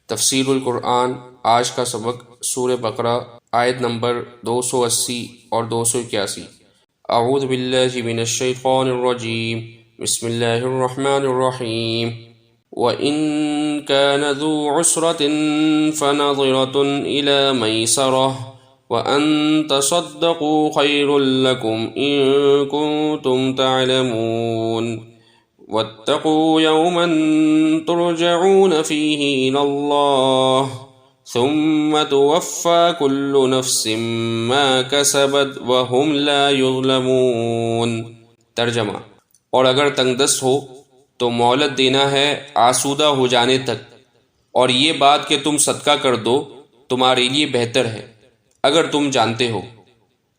تفسیر القرآن آج کا سبق سورہ بقرہ آیت نمبر 280 اور 281۔ اعوذ باللہ من الشیطان الرجیم، بسم اللہ الرحمن الرحیم۔ وَإِن كَانَ ذُو عُسْرَةٍ فَنَظِرَةٌ إِلَى مَيْسَرَةٍ وَأَن تَصَدَّقُوا خَيْرٌ لَكُمْ إِن كُنتُمْ تَعْلَمُونَ وَاتَّقُوا يَوْمًا تُرْجَعُونَ فِيهِ إِلَى اللَّهِ ثُمَّ تُوَفَّى كُلُّ نَفْسٍ مَا كَسَبَتْ وَهُمْ لَا يُظْلَمُونَ۔ ترجمہ: اور اگر تنگ دست ہو تو مہلت دینا ہے آسودہ ہو جانے تک، اور یہ بات کہ تم صدقہ کر دو تمہارے لیے بہتر ہے اگر تم جانتے ہو،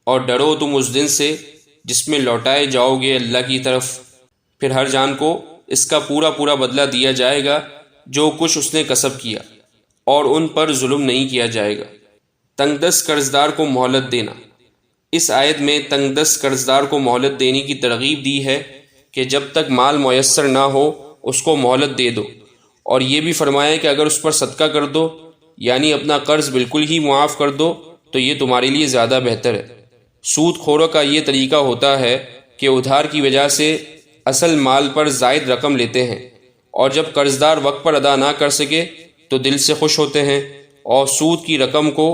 اور ڈرو تم اس دن سے جس میں لوٹائے جاؤ گے اللہ کی طرف، پھر ہر جان کو اس کا پورا بدلہ دیا جائے گا جو کچھ اس نے کسب کیا، اور ان پر ظلم نہیں کیا جائے گا۔ تنگ دست قرض دار کو مہلت دینا۔ اس آیت میں تنگ دست قرض دار کو مہلت دینے کی ترغیب دی ہے کہ جب تک مال میسر نہ ہو اس کو مہلت دے دو، اور یہ بھی فرمایا کہ اگر اس پر صدقہ کر دو یعنی اپنا قرض بالکل ہی معاف کر دو تو یہ تمہارے لیے زیادہ بہتر ہے۔ سود خوروں کا یہ طریقہ ہوتا ہے کہ ادھار کی وجہ سے اصل مال پر زائد رقم لیتے ہیں، اور جب قرض دار وقت پر ادا نہ کر سکے تو دل سے خوش ہوتے ہیں اور سود کی رقم کو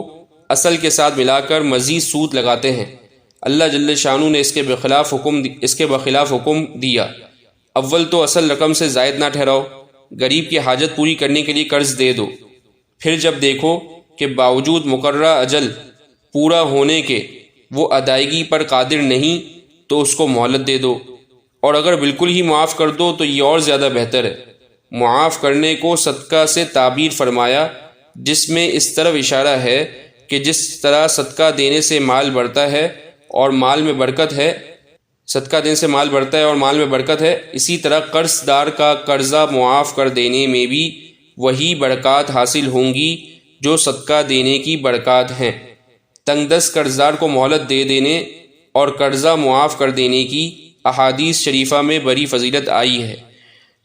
اصل کے ساتھ ملا کر مزید سود لگاتے ہیں۔ اللہ جل شانہ نے اس کے بخلاف حکم دیا، اول تو اصل رقم سے زائد نہ ٹھہراؤ، غریب کی حاجت پوری کرنے کے لیے قرض دے دو، پھر جب دیکھو کہ باوجود مقررہ اجل پورا ہونے کے وہ ادائیگی پر قادر نہیں تو اس کو مہلت دے دو، اور اگر بالکل ہی معاف کر دو تو یہ اور زیادہ بہتر ہے۔ معاف کرنے کو صدقہ سے تعبیر فرمایا، جس میں اس طرف اشارہ ہے کہ جس طرح صدقہ دینے سے مال بڑھتا ہے اور مال میں برکت ہے، اسی طرح قرض دار کا قرضہ معاف کر دینے میں بھی وہی برکات حاصل ہوں گی جو صدقہ دینے کی برکات ہیں۔ تنگ دست قرض دار کو مہلت دے دینے اور قرضہ معاف کر دینے کی احادیث شریفہ میں بڑی فضیلت آئی ہے۔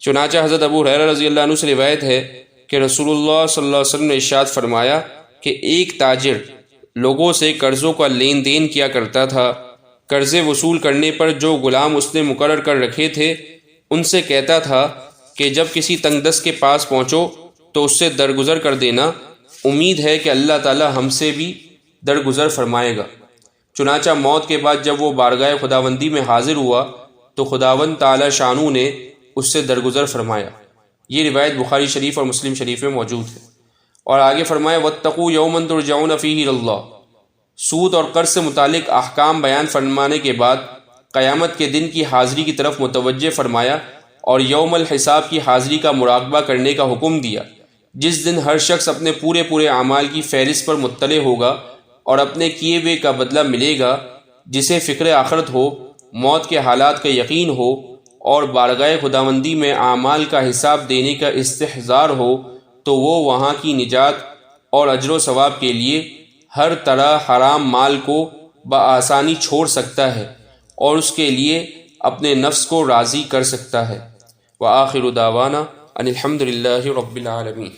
چنانچہ حضرت ابو ہریرہ رضی اللہ عنہ سے روایت ہے کہ رسول اللہ صلی اللہ علیہ وسلم نے ارشاد فرمایا کہ ایک تاجر لوگوں سے قرضوں کا لین دین کیا کرتا تھا، قرضے وصول کرنے پر جو غلام اس نے مقرر کر رکھے تھے ان سے کہتا تھا کہ جب کسی تنگ دست کے پاس پہنچو تو اس سے درگزر کر دینا، امید ہے کہ اللہ تعالی ہم سے بھی درگزر فرمائے گا۔ چنانچہ موت کے بعد جب وہ بارگاہ خداوندی میں حاضر ہوا تو خداوند تعالی شانہ نے اس سے درگزر فرمایا۔ یہ روایت بخاری شریف اور مسلم شریف میں موجود ہے۔ اور آگے فرمایا وَاتَّقُوا يَوْمًا تُرْجَعُونَ فِيهِ إِلَى اللَّهِ۔ سود اور قرض سے متعلق احکام بیان فرمانے کے بعد قیامت کے دن کی حاضری کی طرف متوجہ فرمایا اور یوم الحساب کی حاضری کا مراقبہ کرنے کا حکم دیا، جس دن ہر شخص اپنے پورے اعمال کی فہرست پر مطلع ہوگا اور اپنے کیے ہوئے کا بدلہ ملے گا۔ جسے فکر آخرت ہو، موت کے حالات کا یقین ہو اور بارگاہ خداوندی میں اعمال کا حساب دینے کا استحضار ہو تو وہ وہاں کی نجات اور اجر و ثواب کے لیے ہر طرح حرام مال کو بآسانی چھوڑ سکتا ہے اور اس کے لیے اپنے نفس کو راضی کر سکتا ہے۔ وآخر دعوانا ان الحمد للہ رب العالمین۔